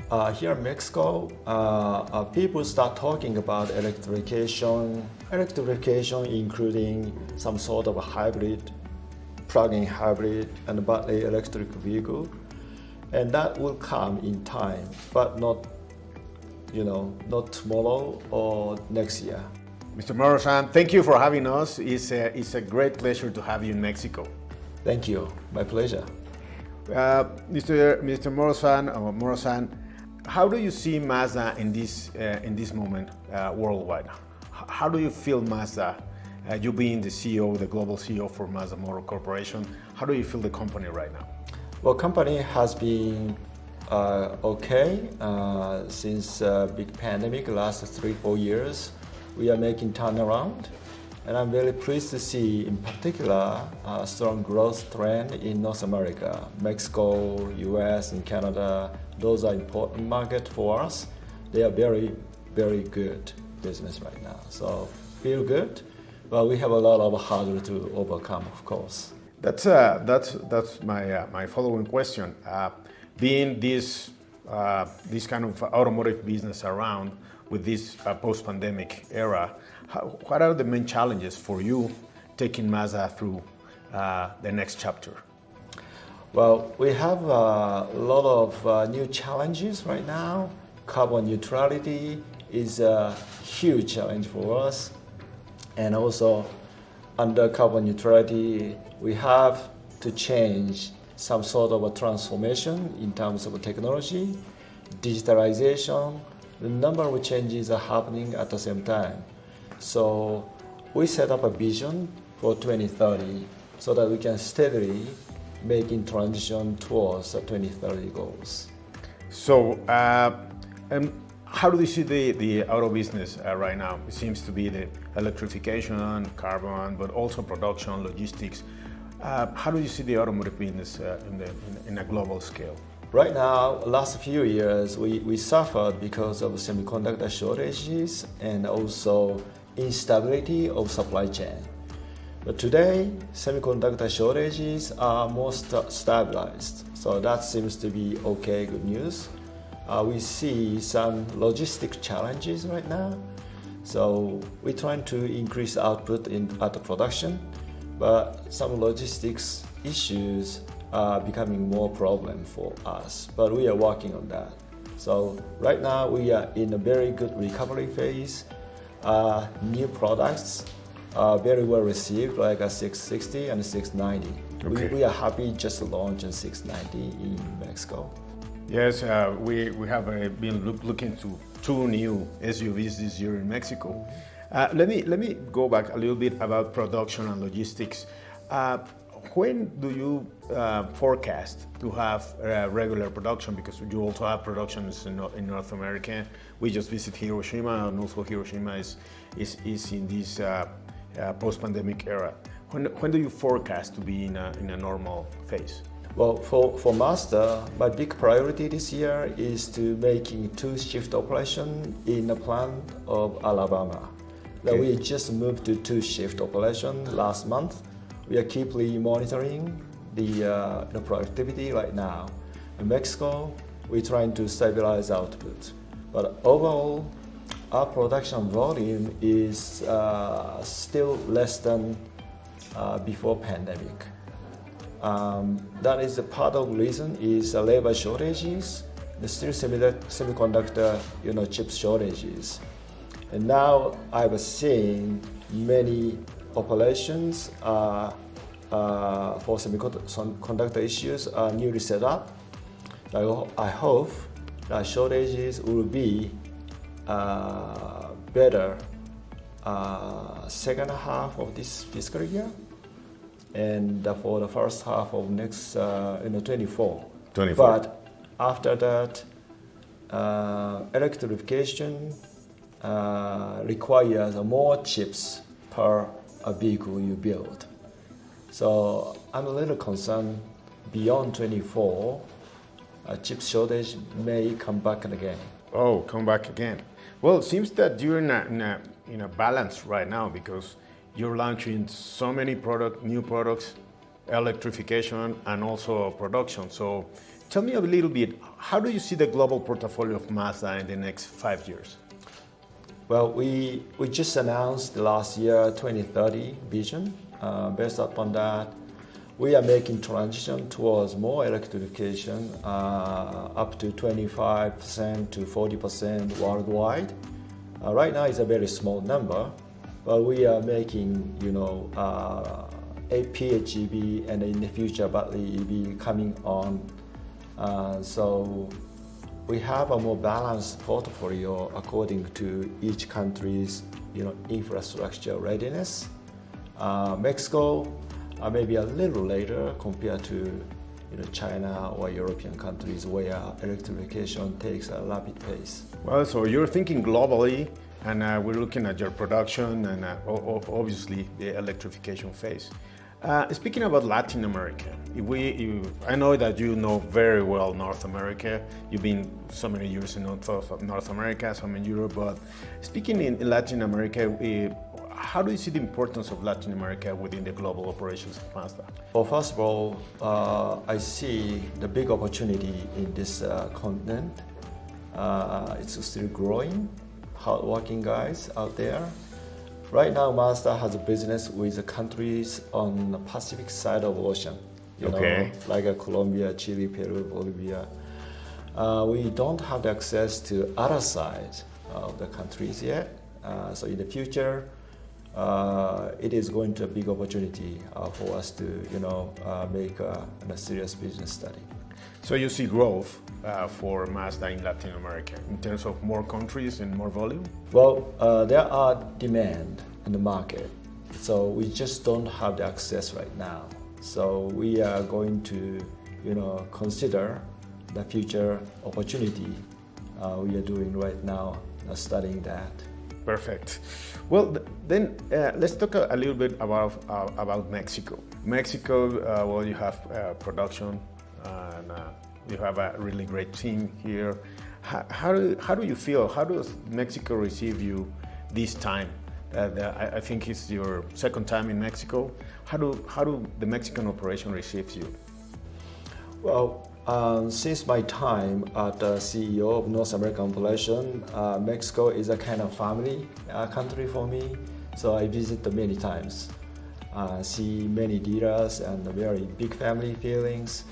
Here in Mexico, people start talking about electrification including some sort of a hybrid, plug-in hybrid and battery electric vehicle. And that will come in time, but not tomorrow or next year. Mr. Moro-san, thank you for having us. It's a great pleasure to have you in Mexico. Thank you, my pleasure. Mr. Moro-san, how do you see Mazda in this moment worldwide? How do you feel Mazda, you being the CEO, the global CEO for Mazda Motor Corporation, how do you feel the company right now? Well, company has been okay since big pandemic, last 3-4 years. We are making turnaround, and I'm very pleased to see, in particular, a strong growth trend in North America, Mexico, US, and Canada. Those are important markets for us. They are very, very good business right now. So feel good, but we have a lot of hurdle to overcome, of course. That's my following question. Being this kind of automotive business around with this post-pandemic era, what are the main challenges for you taking Mazda through the next chapter? Well, we have a lot of new challenges right now. Carbon neutrality is a huge challenge for us, and also under carbon neutrality, we have to change some sort of a transformation in terms of technology, digitalization. The number of changes are happening at the same time. So we set up a vision for 2030 so that we can steadily making transition towards the 2030 goals. So, how do you see the auto business right now? It seems to be the electrification, carbon, but also production, logistics. How do you see the automotive business in a global scale? Right now, last few years, we suffered because of semiconductor shortages and also instability of supply chain. But today, semiconductor shortages are more stabilized. So that seems to be okay, good news. We see some logistic challenges right now. So we're trying to increase output at the production, but some logistics issues are becoming more problem for us, but we are working on that. So right now we are in a very good recovery phase. New products are very well received, like a 660 and a 690. Okay. We are happy just to launch a 690 in Mexico. Yes, we have been looking to 2 new SUVs this year in Mexico. Let me go back a little bit about production and logistics. When do you forecast to have regular production? Because you also have productions in North America. We just visited Hiroshima, and also Hiroshima is in this post-pandemic era. When do you forecast to be in a normal phase? Well, for Mazda, my big priority this year is to making 2-shift operation in the plant of Alabama. Okay. We just moved to 2-shift operation last month. We are keeping monitoring the productivity right now. In Mexico, we're trying to stabilize output. But overall, our production volume is still less than before pandemic. That is a part of the reason is labor shortages, the still semiconductor chip shortages. And now I was seeing many operations for semiconductor issues are newly set up. I hope that shortages will be better second half of this fiscal year and for the first half of next 24. But after that, electrification requires more chips per vehicle you build. So I'm a little concerned beyond 24, a chip shortage may come back again. Oh, come back again. Well, it seems that you're in a balance right now because you're launching so many new products electrification, and also production. So tell me a little bit, how do you see the global portfolio of Mazda in the next 5 years? Well, we just announced last year 2030 vision. Based upon that, we are making transition towards more electrification, up to 25% to 40% worldwide. Right now it's a very small number, but we are making, a PHEV and in the future battery EV coming on. So we have a more balanced portfolio according to each country's, infrastructure readiness. Mexico maybe a little later compared to, China or European countries where electrification takes a rapid pace. Well, so you're thinking globally, and we're looking at your production and obviously the electrification phase. Speaking about Latin America, I know that you know very well North America. You've been so many years in North America, some in Europe. But speaking in Latin America, how do you see the importance of Latin America within the global operations of Mazda? Well, first of all, I see the big opportunity in this continent. It's still growing, hardworking guys out there. Right now, Mazda has a business with the countries on the Pacific side of the ocean, like Colombia, Chile, Peru, Bolivia. We don't have the access to other side of the countries yet. So in the future, it is going to be a big opportunity for us to, make a serious business study. So you see growth for Mazda in Latin America in terms of more countries and more volume? Well, there are demand in the market, so we just don't have the access right now. So we are going to, consider the future opportunity. We are doing right now, studying that. Perfect. Well, then let's talk a little bit about Mexico. Mexico, you have production, and you have a really great team here. How do you feel? How does Mexico receive you this time? I think it's your second time in Mexico. How do the Mexican operation receive you? Well, since my time as the CEO of North American operation, Mexico is a kind of family country for me. So I visit many times, see many dealers and very big family feelings.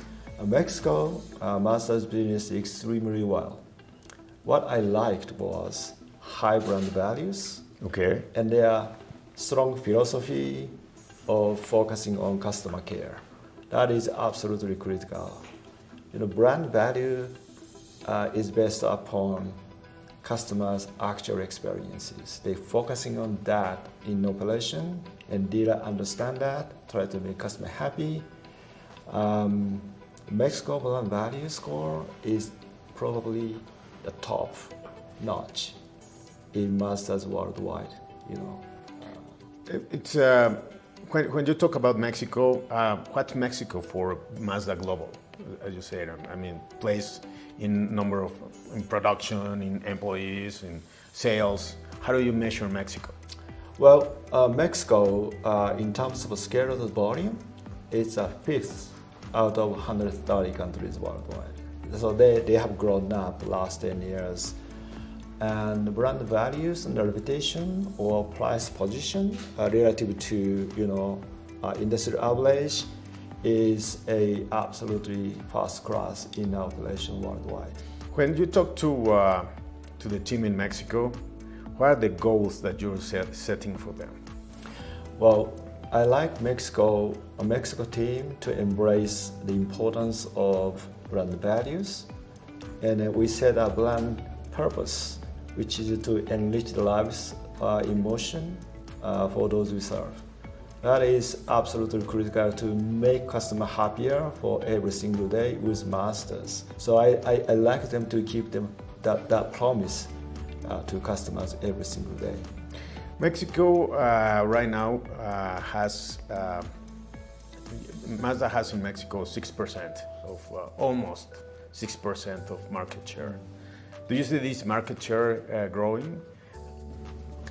Mexico, Mazda's business extremely well. What I liked was high brand values, and their strong philosophy of focusing on customer care. That is absolutely critical. Brand value is based upon customers' actual experiences. They're focusing on that in operation, and dealer understand that, try to make customer happy. Mexico brand value score is probably the top notch in Mazda's worldwide. It's when you talk about Mexico, what's Mexico for Mazda Global? As you said, I mean, place in number of in production, in employees, in sales. How do you measure Mexico? Well, Mexico, in terms of scale of the volume, it's a fifth out of 130 countries worldwide. So they have grown up last 10 years. And brand values and reputation or price position relative to industry average is a absolutely first class in our operation worldwide. When you talk to the team in Mexico, what are the goals that you're setting for them? Well, I like a Mexico team to embrace the importance of brand values, and we set a brand purpose, which is to enrich the lives in motion for those we serve. That is absolutely critical to make customer happier for every single day with Mazdas. So I like them to keep that promise to customers every single day. Mexico right now has, Mazda has in Mexico 6% of, almost 6% of market share. Do you see this market share growing?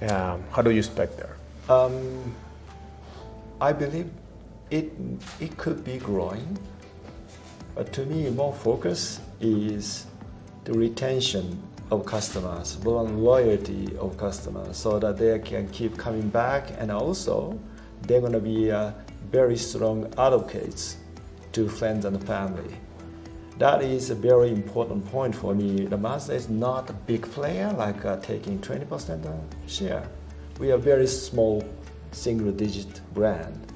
How do you expect there? I believe it could be growing, but to me, more focus is the retention of customers, more loyalty of customers, so that they can keep coming back, and also they're going to be very strong advocates to friends and family. That is a very important point for me. The Mazda is not a big player, like taking 20% share. We are a very small, single-digit brand.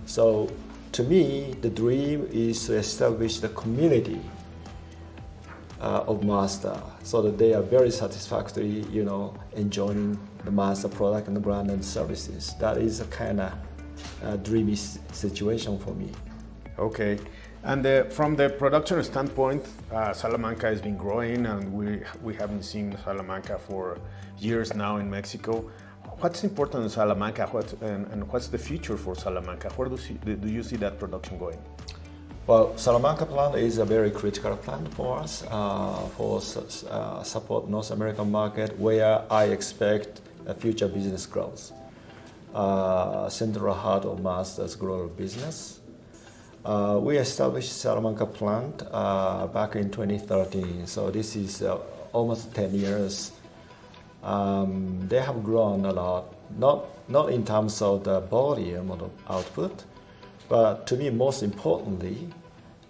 So, to me, the dream is to establish the community of Mazda, so that they are very satisfactory, enjoying the Mazda product and the brand and services. That is a kind of dreamy situation for me. Okay. And from the production standpoint, Salamanca has been growing, and we haven't seen Salamanca for years now in Mexico. What's important in Salamanca, and what's the future for Salamanca? Where do you see that production going? Well, Salamanca plant is a very critical plant for us, for support North American market, where I expect a future business growth. Central heart of Mazda's global business. We established Salamanca plant back in 2013, so this is almost 10 years. They have grown a lot, not in terms of the volume of the output, but to me, most importantly,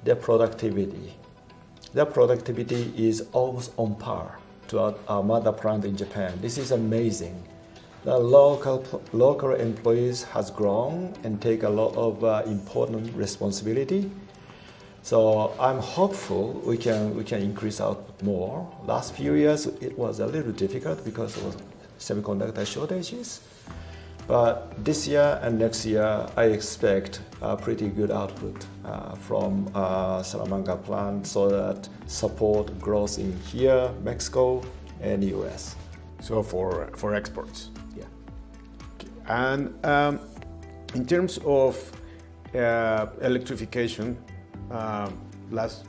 their productivity. Their productivity is almost on par to our mother plant in Japan. This is amazing. The local employees has grown and take a lot of important responsibility. So I'm hopeful we can increase output more. Last few years it was a little difficult because of semiconductor shortages. But this year and next year I expect a pretty good output from Salamanca plant, so that support growth in here, Mexico, and US. So for exports. Yeah. And in terms of electrification, last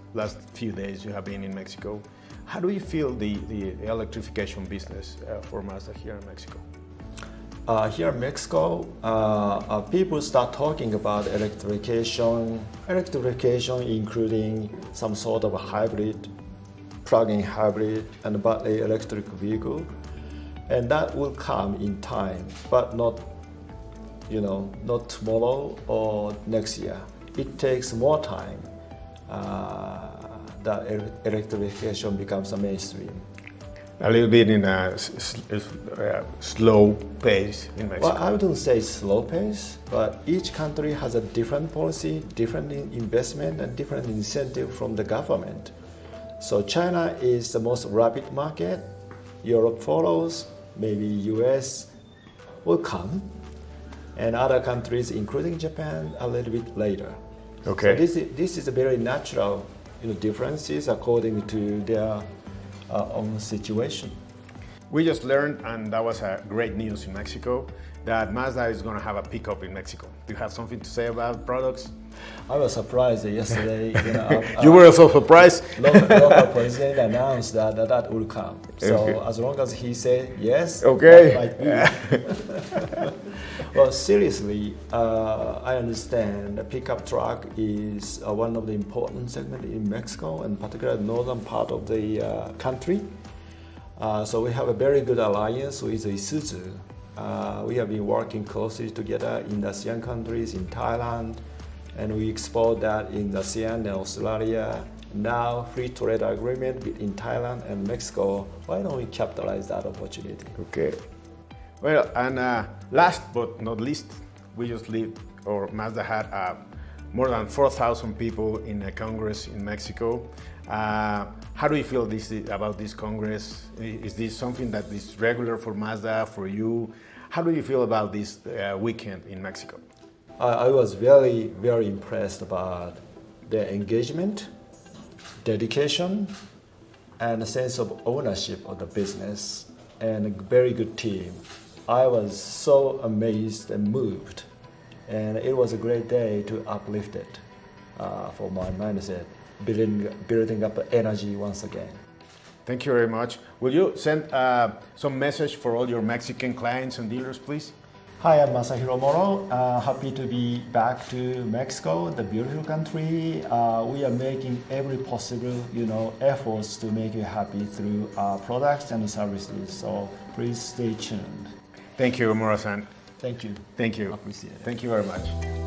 few days you have been in Mexico. How do you feel the electrification business for Mazda here in Mexico? Here in Mexico, people start talking about electrification including some sort of a hybrid, plug-in hybrid, and battery electric vehicle. And that will come in time, but not tomorrow or next year. It takes more time that electrification becomes a mainstream. A little bit in a slow pace in Mexico. Well, I wouldn't say slow pace, but each country has a different policy, different investment, and different incentive from the government. So China is the most rapid market. Europe follows. Maybe US will come, and other countries, including Japan, a little bit later. Okay. So this is a very natural, differences according to their own situation. We just learned, and that was a great news in Mexico, that Mazda is going to have a pickup in Mexico. Do you have something to say about products? I was surprised that yesterday. You were also surprised? Local president announced that will come. So Okay. as long as he said yes, Okay. that might be. Well, seriously, I understand the pickup truck is one of the important segments in Mexico, and particularly the northern part of the country. So we have a very good alliance with Isuzu. We have been working closely together in the ASEAN countries, in Thailand, and we export that in ASEAN and Australia. Now, free trade agreement between Thailand and Mexico. Why don't we capitalize that opportunity? Okay. Well, and last but not least, Mazda had more than 4,000 people in a Congress in Mexico. How do you feel about this Congress? Is this something that is regular for Mazda, for you? How do you feel about this weekend in Mexico? I was very, very impressed about their engagement, dedication, and a sense of ownership of the business, and a very good team. I was so amazed and moved, and it was a great day to uplift it for my mindset, building up energy once again. Thank you very much. Will you send some message for all your Mexican clients and dealers, please? Hi, I'm Masahiro Moro. Happy to be back to Mexico, the beautiful country. We are making every possible, efforts to make you happy through our products and services. So please stay tuned. Thank you, Moro-san. Thank you. Thank you. Appreciate it. Thank you very much.